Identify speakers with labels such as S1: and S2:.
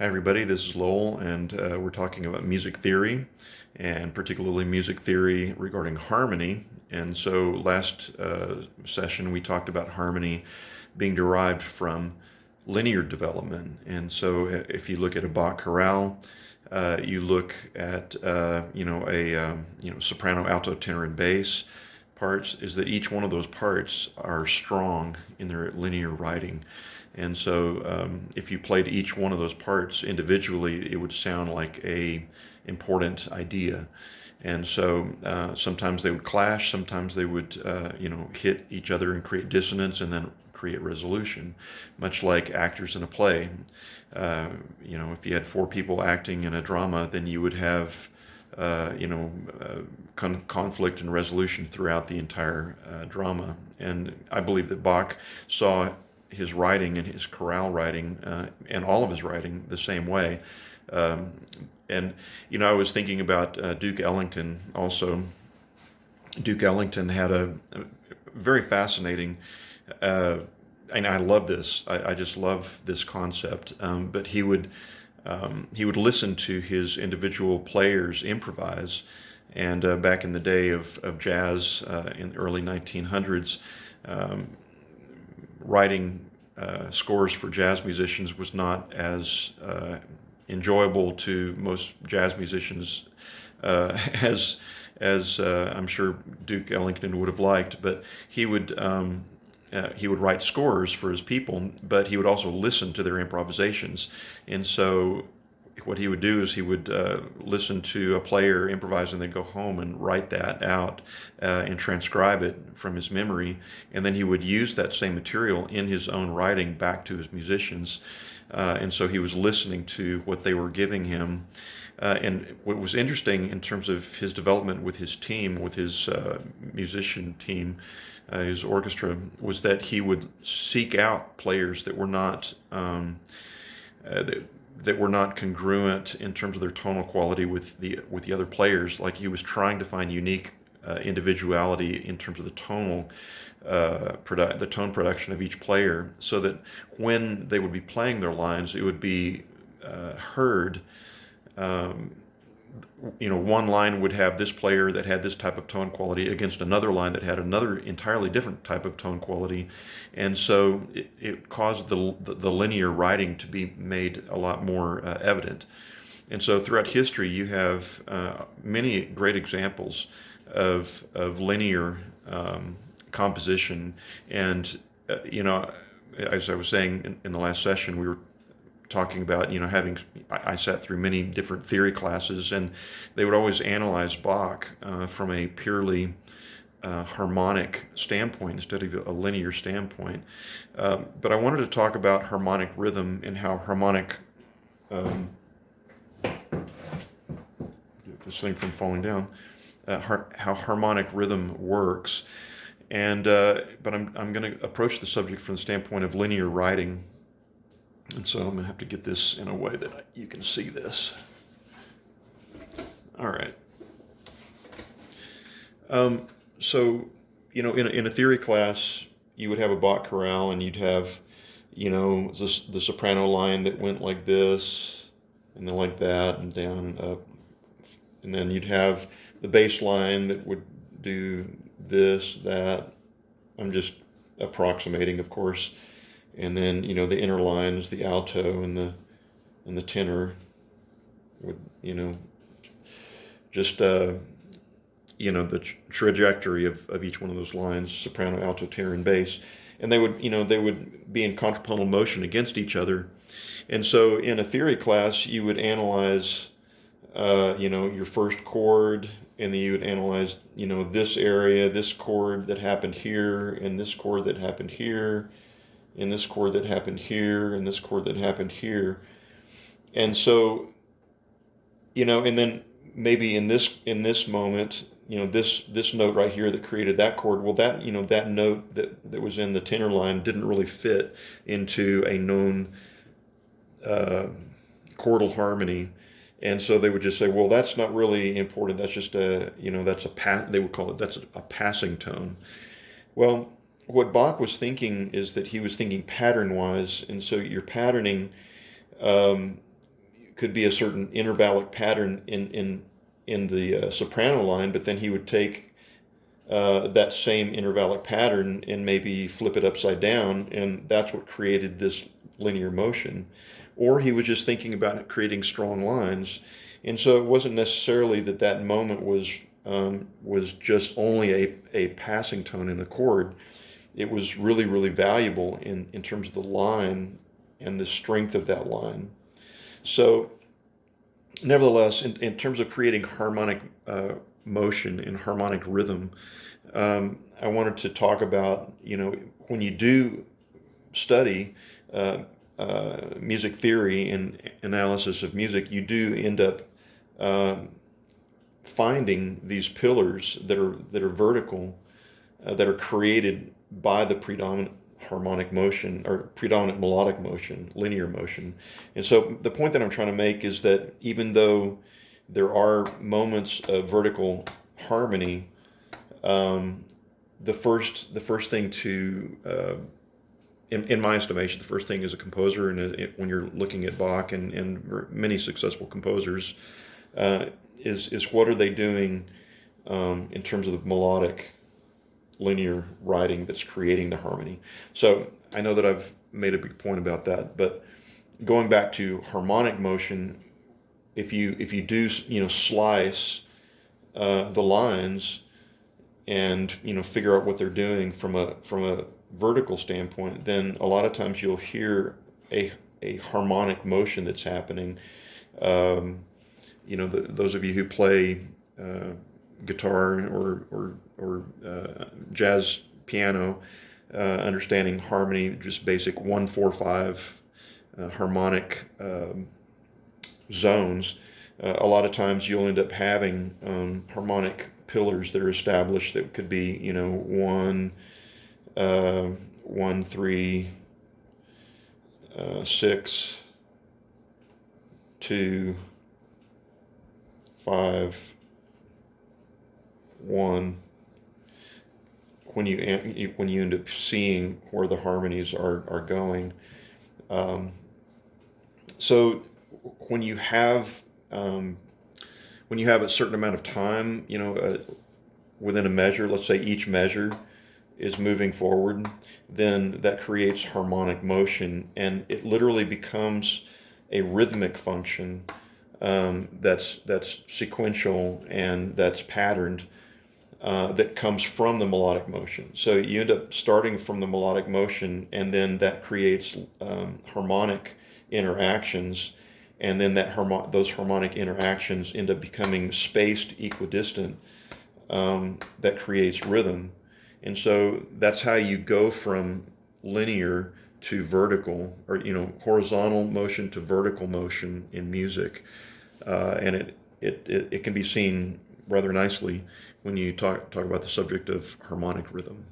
S1: Hi, everybody. This is Lowell, and we're talking about music theory, and particularly music theory regarding harmony. And so, last session, we talked about harmony being derived from linear development. And so, if you look at a Bach chorale, you look at soprano, alto, tenor, and bass parts. Is that each one of those parts are strong in their linear writing. And so if you played each one of those parts individually, it would sound like a important idea. And so sometimes they would clash, sometimes they would hit each other and create dissonance and then create resolution, much like actors in a play. If you had four people acting in a drama, then you would have conflict and resolution throughout the entire drama. And I believe that Bach saw his writing and his chorale writing and all of his writing the same way. I was thinking about Duke Ellington also. Duke Ellington had a very fascinating, and I love this. I just love this concept. But he would listen to his individual players improvise. And back in the day of jazz in the early 1900s, writing scores for jazz musicians was not as enjoyable to most jazz musicians as I'm sure Duke Ellington would have liked. But he would write scores for his people, but he would also listen to their improvisations. And so what he would do is he would listen to a player improvise and then go home and write that out and transcribe it from his memory. And then he would use that same material in his own writing back to his musicians. And so he was listening to what they were giving him. And what was interesting in terms of his development with his team, with his musician team, his orchestra, was that he would seek out players that were not that were not congruent in terms of their tonal quality with the other players. Like he was trying to find unique individuality in terms of the tonal the tone production of each player, so that when they would be playing their lines, it would be heard. One line would have this player that had this type of tone quality against another line that had another entirely different type of tone quality, and so it caused the linear writing to be made a lot more evident. And so throughout history, you have many great examples of linear composition. And as I was saying in the last session, we were talking about, I sat through many different theory classes, and they would always analyze Bach from a purely harmonic standpoint instead of a linear standpoint. But I wanted to talk about harmonic rhythm and how harmonic, get this thing from falling down, how harmonic rhythm works. And but I'm going to approach the subject from the standpoint of linear writing. And so I'm going to have to get this in a way that you can see this. All right. So, in a theory class, you would have a Bach chorale, and you'd have, the soprano line that went like this, and then like that, and down and up. And then you'd have the bass line that would do this, that. I'm just approximating, of course. And then, the inner lines, the alto and the tenor would, just, the trajectory of each one of those lines, soprano, alto, tenor, and bass. And they would be in contrapuntal motion against each other. And so in a theory class, you would analyze, your first chord, and then you would analyze, this area, this chord that happened here, and this chord that happened here, and this chord that happened here, and this chord that happened here. And so, and then maybe in this moment, this note right here that created that chord, well, that, that note that was in the tenor line didn't really fit into a known chordal harmony. And so they would just say, well, that's not really important. That's just they would call it, that's a passing tone. Well, what Bach was thinking is that he was thinking pattern-wise, and so your patterning could be a certain intervallic pattern in the soprano line, but then he would take that same intervallic pattern and maybe flip it upside down, and that's what created this linear motion. Or he was just thinking about creating strong lines, and so it wasn't necessarily that that moment was just only a passing tone in the chord. It was really, really valuable in terms of the line and the strength of that line. So, nevertheless, in terms of creating harmonic motion and harmonic rhythm, I wanted to talk about, when you do study music theory and analysis of music, you do end up finding these pillars that are vertical, that are created by the predominant harmonic motion or predominant melodic motion, linear motion. And so the point that I'm trying to make is that even though there are moments of vertical harmony, the first thing to in my estimation, the first thing as a composer, and when you're looking at Bach and many successful composers, is what are they doing in terms of the melodic linear writing that's creating the harmony. So I know that I've made a big point about that, but going back to harmonic motion, if you do slice the lines and figure out what they're doing from a vertical standpoint, then a lot of times you'll hear a harmonic motion that's happening. Those of you who play guitar or jazz piano, understanding harmony, just basic 1-4-5 harmonic zones. A lot of times you'll end up having harmonic pillars that are established that could be 1, 3, 6, 2, 5, 1. When you end up seeing where the harmonies are going, so when you have a certain amount of time, within a measure, let's say each measure is moving forward, then that creates harmonic motion, and it literally becomes a rhythmic function that's sequential and that's patterned, that comes from the melodic motion. So you end up starting from the melodic motion, and then that creates harmonic interactions, and then those harmonic interactions end up becoming spaced equidistant, that creates rhythm. And so that's how you go from linear to vertical, or horizontal motion to vertical motion in music, and it can be seen rather nicely when you talk about the subject of harmonic rhythm.